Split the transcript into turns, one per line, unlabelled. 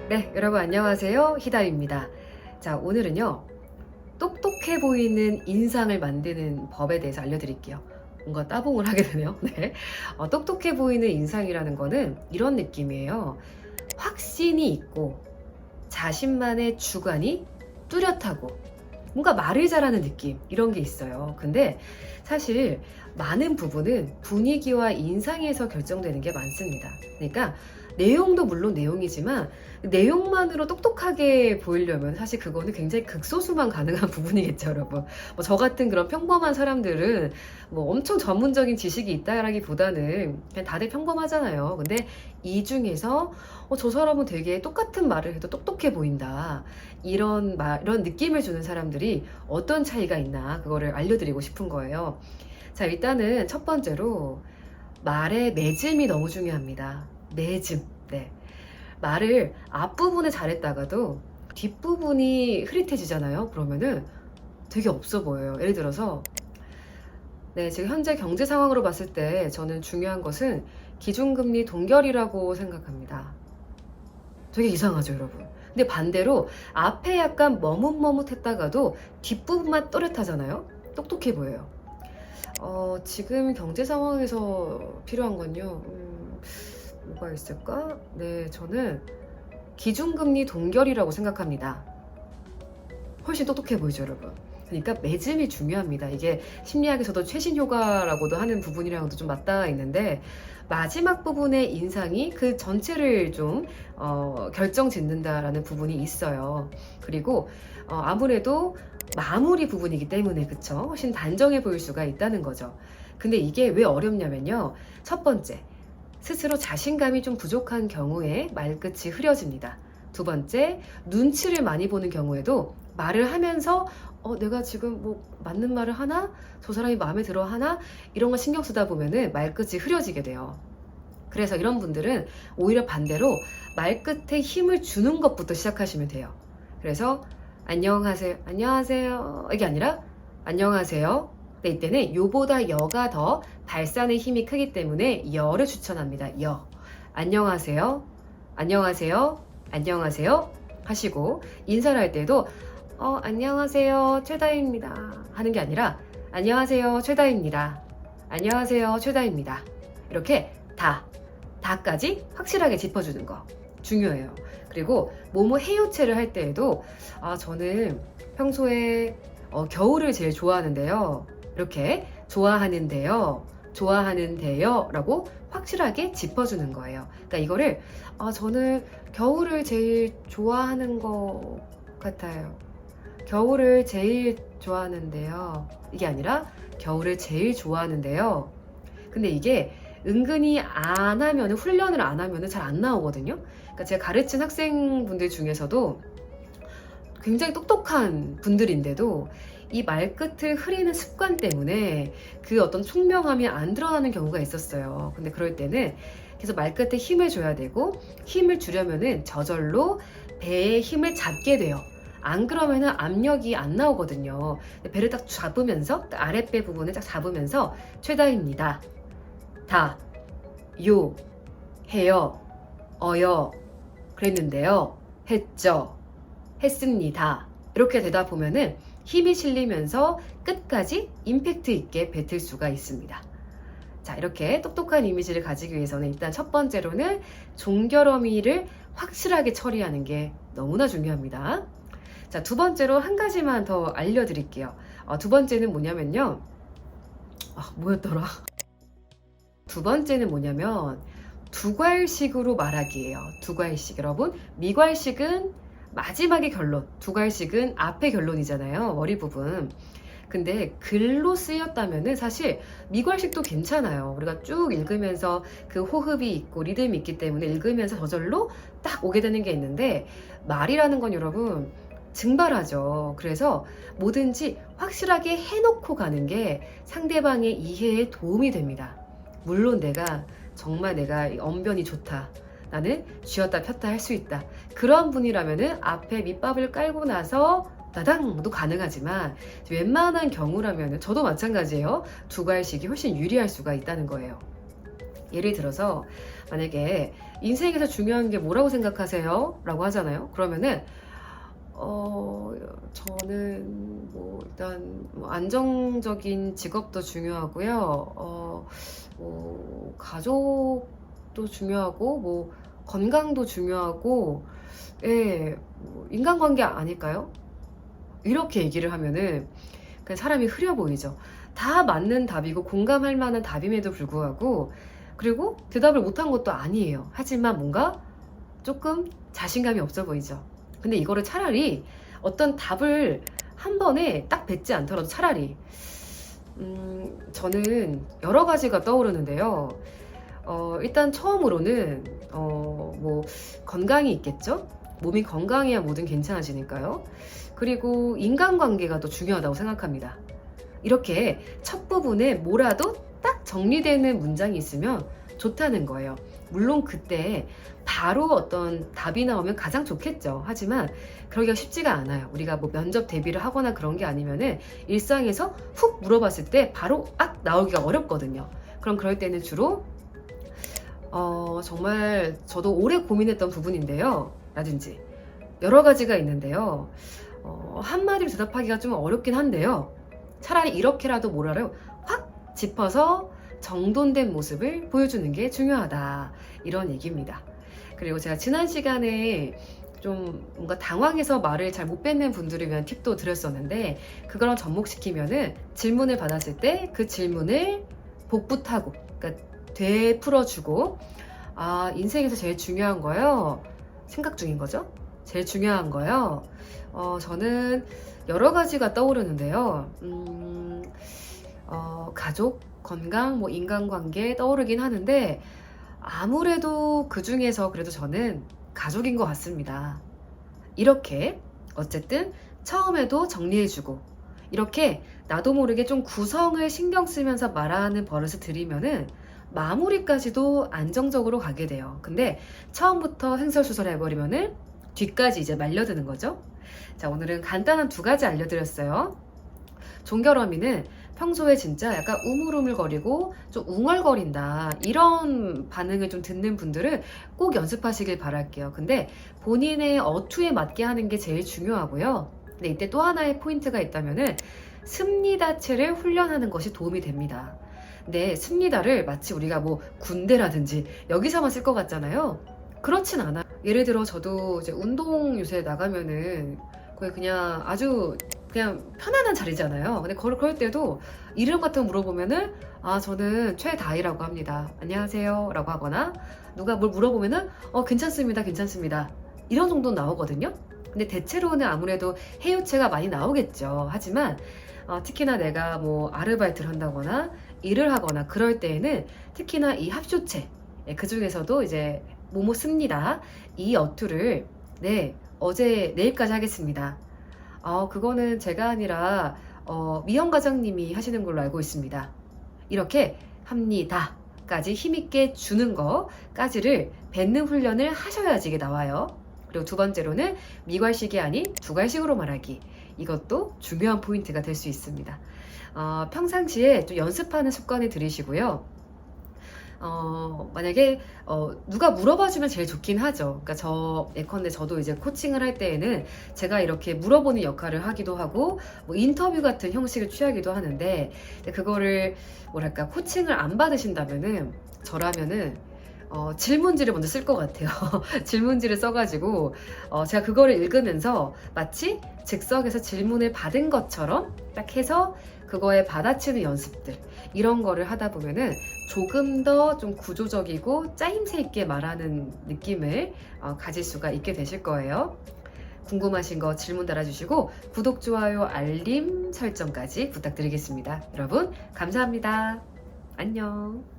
네, 여러분 안녕하세요. 히다입니다. 자, 오늘은요. 똑똑해 보이는 인상을 만드는 법에 대해서 알려드릴게요. 뭔가 따봉을 하게 되네요. 네. 똑똑해 보이는 인상이라는 거는 이런 느낌이에요. 확신이 있고 자신만의 주관이 뚜렷하고 뭔가 말을 잘하는 느낌 이런 게 있어요. 근데 사실 많은 부분은 분위기와 인상에서 결정되는 게 많습니다. 그러니까 내용도 물론 내용이지만 내용만으로 똑똑하게 보이려면 사실 그거는 굉장히 극소수만 가능한 부분이겠죠, 여러분. 뭐 저 같은 그런 평범한 사람들은 뭐 엄청 전문적인 지식이 있다라기보다는 그냥 다들 평범하잖아요. 근데 이 중에서 저 사람은 되게 똑같은 말을 해도 똑똑해 보인다. 이런 느낌을 주는 사람들이 어떤 차이가 있나 그거를 알려드리고 싶은 거예요. 자, 일단은 첫 번째로 말의 매짐이 너무 중요합니다. 매짐. 네. 말을 앞부분에 잘했다가도 뒷부분이 흐릿해지잖아요. 그러면은 되게 없어 보여요. 예를 들어서 네, 지금 현재 경제 상황으로 봤을 때 저는 중요한 것은 기준금리 동결이라고 생각합니다. 되게 이상하죠, 여러분. 근데 반대로 앞에 약간 머뭇머뭇했다가도 뒷부분만 또렷하잖아요. 똑똑해 보여요. 지금 경제 상황에서 필요한 건요. 뭐가 있을까? 네, 저는 기준금리 동결이라고 생각합니다. 훨씬 똑똑해 보이죠, 여러분. 그러니까 매짐이 중요합니다. 이게 심리학에서도 최신 효과라고도 하는 부분이랑도 좀 맞닿아 있는데 마지막 부분의 인상이 그 전체를 좀 결정 짓는다라는 부분이 있어요. 그리고 아무래도 마무리 부분이기 때문에 그쵸? 훨씬 단정해 보일 수가 있다는 거죠. 근데 이게 왜 어렵냐면요. 첫 번째, 스스로 자신감이 좀 부족한 경우에 말끝이 흐려집니다. 두 번째, 눈치를 많이 보는 경우에도 말을 하면서 내가 지금 뭐 맞는 말을 하나? 저 사람이 마음에 들어 하나? 이런 거 신경 쓰다 보면은 말끝이 흐려지게 돼요. 그래서 이런 분들은 오히려 반대로 말끝에 힘을 주는 것부터 시작하시면 돼요. 그래서 안녕하세요. 안녕하세요. 이게 아니라 안녕하세요. 근데 이때는 요보다 여가 더 발산의 힘이 크기 때문에 여를 추천합니다. 여. 안녕하세요. 안녕하세요. 안녕하세요. 하시고 인사를 할 때도 안녕하세요. 최다입니다. 하는 게 아니라 안녕하세요. 최다입니다. 안녕하세요. 최다입니다. 이렇게 다까지 확실하게 짚어주는 거 중요해요. 그리고 뭐뭐 해요체를 할 때에도 저는 평소에 겨울을 제일 좋아하는데요. 이렇게 좋아하는데요 라고 확실하게 짚어주는 거예요. 그러니까 이거를 저는 겨울을 제일 좋아하는 것 같아요. 겨울을 제일 좋아하는데요. 이게 아니라 겨울을 제일 좋아하는데요. 근데 이게 은근히 안 하면은 훈련을 안 하면은 잘 안 나오거든요. 그러니까 제가 가르친 학생분들 중에서도 굉장히 똑똑한 분들인데도 이 말끝을 흐리는 습관 때문에 그 어떤 총명함이 안 드러나는 경우가 있었어요. 근데 그럴 때는 계속 말끝에 힘을 줘야 되고 힘을 주려면은 저절로 배에 힘을 잡게 돼요. 안 그러면은 압력이 안 나오거든요. 배를 딱 잡으면서 아랫배 부분을 딱 잡으면서 최다입니다. 요, 해요, 그랬는데요. 했죠. 했습니다. 이렇게 되다 보면은 힘이 실리면서 끝까지 임팩트 있게 뱉을 수가 있습니다. 자, 이렇게 똑똑한 이미지를 가지기 위해서는 일단 첫 번째로는 종결어미를 확실하게 처리하는 게 너무나 중요합니다. 자, 두 번째로 한 가지만 더 알려드릴게요. 두 번째는 뭐냐면요. 뭐였더라? 두 번째는 뭐냐면 두괄식으로 말하기예요. 두괄식. 여러분, 미괄식은 마지막에 결론, 두괄식은 앞에 결론이잖아요. 머리 부분. 근데 글로 쓰였다면은 사실 미괄식도 괜찮아요. 우리가 쭉 읽으면서 그 호흡이 있고 리듬이 있기 때문에 읽으면서 저절로 딱 오게 되는 게 있는데 말이라는 건 여러분 증발하죠. 그래서 뭐든지 확실하게 해놓고 가는 게 상대방의 이해에 도움이 됩니다. 물론 정말 내가 언변이 좋다. 나는 쥐었다 폈다 할 수 있다. 그런 분이라면은 앞에 밑밥을 깔고 나서 따당도 가능하지만 웬만한 경우라면은 저도 마찬가지예요. 두괄식이 훨씬 유리할 수가 있다는 거예요. 예를 들어서 만약에 인생에서 중요한 게 뭐라고 생각하세요? 라고 하잖아요. 그러면은 저는 뭐 일단 뭐 안정적인 직업도 중요하고요. 뭐 가족도 중요하고 뭐 건강도 중요하고 예, 뭐 인간관계 아닐까요? 이렇게 얘기를 하면은 그냥 사람이 흐려 보이죠. 다 맞는 답이고 공감할 만한 답임에도 불구하고 그리고 대답을 못한 것도 아니에요. 하지만 뭔가 조금 자신감이 없어 보이죠. 근데 이거를 차라리 어떤 답을 한 번에 딱 뱉지 않더라도 차라리 저는 여러 가지가 떠오르는데요. 일단 처음으로는 뭐 건강이 있겠죠. 몸이 건강해야 뭐든 괜찮아지니까요. 그리고 인간관계가 더 중요하다고 생각합니다. 이렇게 첫 부분에 뭐라도 딱 정리되는 문장이 있으면 좋다는 거예요. 물론 그때 바로 어떤 답이 나오면 가장 좋겠죠. 하지만 그러기가 쉽지가 않아요. 우리가 뭐 면접 대비를 하거나 그런 게 아니면은 일상에서 훅 물어봤을 때 바로 나오기가 어렵거든요. 그럼 그럴 때는 주로 정말 저도 오래 고민했던 부분인데요. 라든지 여러 가지가 있는데요. 한마디로 대답하기가 좀 어렵긴 한데요. 차라리 이렇게라도 뭐라를 확 짚어서 정돈된 모습을 보여주는 게 중요하다. 이런 얘기입니다. 그리고 제가 지난 시간에 좀 뭔가 당황해서 말을 잘 못 뱉는 분들을 위한 팁도 드렸었는데 그거랑 접목시키면은 질문을 받았을 때 그 질문을 복붙하고 그러니까 되풀어주고 인생에서 제일 중요한 거요. 생각 중인 거죠. 제일 중요한 거요. 저는 여러 가지가 떠오르는데요. 가족, 건강, 뭐 인간관계 떠오르긴 하는데 아무래도 그 중에서 그래도 저는 가족인 것 같습니다. 이렇게 어쨌든 처음에도 정리해주고 이렇게 나도 모르게 좀 구성을 신경 쓰면서 말하는 버릇을 들이면은 마무리까지도 안정적으로 가게 돼요. 근데 처음부터 횡설수설 해버리면은 뒤까지 이제 말려드는 거죠. 자, 오늘은 간단한 두 가지 알려드렸어요. 종결어미는 평소에 진짜 약간 우물우물거리고 좀 웅얼거린다 이런 반응을 좀 듣는 분들은 꼭 연습하시길 바랄게요. 근데 본인의 어투에 맞게 하는 게 제일 중요하고요. 근데 이때 또 하나의 포인트가 있다면은 습니다체를 훈련하는 것이 도움이 됩니다. 근데 습니다를 마치 우리가 뭐 군대라든지 여기서만 쓸 것 같잖아요. 그렇진 않아요. 예를 들어 저도 이제 운동 요새 나가면은 거의 그냥 아주 그냥 편안한 자리잖아요. 근데 그럴 때도 이름 같은 거 물어보면은 저는 최다희라고 합니다. 안녕하세요 라고 하거나 누가 뭘 물어보면은 괜찮습니다 괜찮습니다 이런 정도 나오거든요. 근데 대체로는 아무래도 해유체가 많이 나오겠죠. 하지만 특히나 내가 뭐 아르바이트를 한다거나 일을 하거나 그럴 때에는 특히나 이 합주체 그 중에서도 이제 뭐뭐 씁니다 이 어투를 어제 내일까지 하겠습니다. 그거는 제가 아니라 미영 과장님이 하시는 걸로 알고 있습니다. 이렇게 합니다 까지 힘있게 주는 거까지를 뱉는 훈련을 하셔야지 이게 나와요. 그리고 두 번째로는 미괄식이 아닌 두괄식으로 말하기. 이것도 중요한 포인트가 될 수 있습니다. 평상시에 좀 연습하는 습관을 들이시고요. 만약에 누가 물어봐주면 제일 좋긴 하죠. 그러니까 예컨대 저도 이제 코칭을 할 때에는 제가 이렇게 물어보는 역할을 하기도 하고 뭐 인터뷰 같은 형식을 취하기도 하는데 그거를 뭐랄까 코칭을 안 받으신다면은 저라면은 질문지를 먼저 쓸 것 같아요. 질문지를 써가지고 제가 그거를 읽으면서 마치 즉석에서 질문을 받은 것처럼 딱 해서 그거에 받아치는 연습들 이런 거를 하다 보면은 조금 더 좀 구조적이고 짜임새 있게 말하는 느낌을 가질 수가 있게 되실 거예요. 궁금하신 거 질문 달아주시고 구독, 좋아요, 알림 설정까지 부탁드리겠습니다. 여러분 감사합니다. 안녕.